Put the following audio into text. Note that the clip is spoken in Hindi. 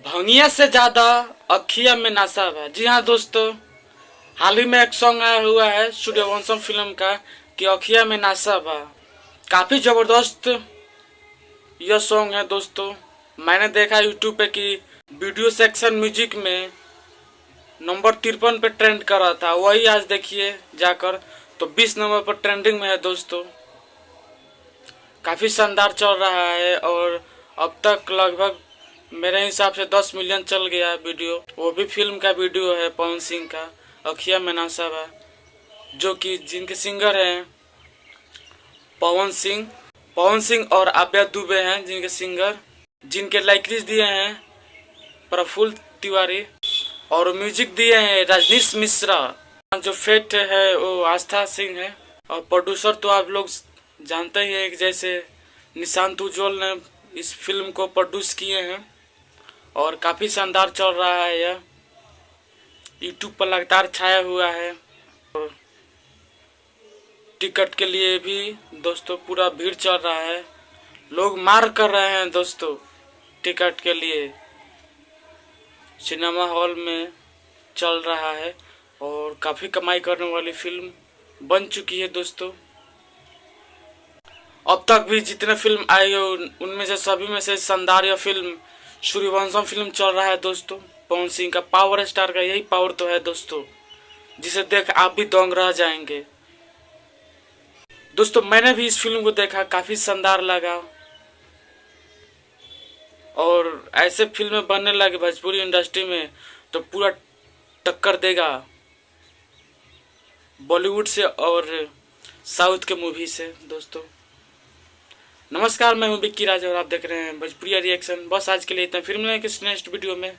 भंगिया से ज्यादा अखिया में नशा है। जी हाँ दोस्तों, हाल ही में एक सॉन्ग आया हुआ है सूर्यवंशम फिल्म का कि अखिया में नशा है। काफी जबरदस्त यह सॉन्ग है दोस्तों। मैंने देखा यूट्यूब पे कि वीडियो सेक्शन म्यूजिक में नंबर 53 पे ट्रेंड कर रहा था, वही आज देखिए जाकर तो 20 नंबर पर ट्रेंडिंग में है दोस्तों। काफी शानदार चल रहा है और अब तक लगभग मेरे हिसाब से 10 मिलियन चल गया वीडियो। वो भी फिल्म का वीडियो है पवन सिंह का, अखिया में नशा है, जो कि जिनके सिंगर हैं पवन सिंह और आभ्या दुबे हैं जिनके सिंगर, जिनके लाइक्स दिए हैं प्रफुल्ल तिवारी और म्यूजिक दिए हैं रजनीश मिश्रा। जो फेट है वो आस्था सिंह है और प्रोड्यूसर तो आप लोग जानते ही हैं, जैसे निशांत उज्ज्वल ने इस फिल्म को प्रोड्यूस किए हैं और काफी शानदार चल रहा है। यह यूट्यूब पर लगातार छाया हुआ है और टिकट के लिए भी दोस्तों पूरा भीड़ चल रहा है, लोग मार कर रहे हैं दोस्तों टिकट के लिए। सिनेमा हॉल में चल रहा है और काफी कमाई करने वाली फिल्म बन चुकी है दोस्तों। अब तक भी जितने फिल्म आई हो उनमें से सभी में से शानदार यह फिल्म सूर्यवंशम फिल्म चल रहा है दोस्तों। पवन सिंह का पावर स्टार का यही पावर तो है दोस्तों, जिसे देख आप भी दंग रह जाएंगे दोस्तों। मैंने भी इस फिल्म को देखा, काफी शानदार लगा और ऐसे फिल्में बनने लगे भोजपुरी इंडस्ट्री में तो पूरा टक्कर देगा बॉलीवुड से और साउथ के मूवी से दोस्तों। नमस्कार, मैं हूं विक्की राज और आप देख रहे हैं भोजपुरी रिएक्शन। बस आज के लिए इतना, फिर मिलेंगे किसी नेक्स्ट वीडियो में।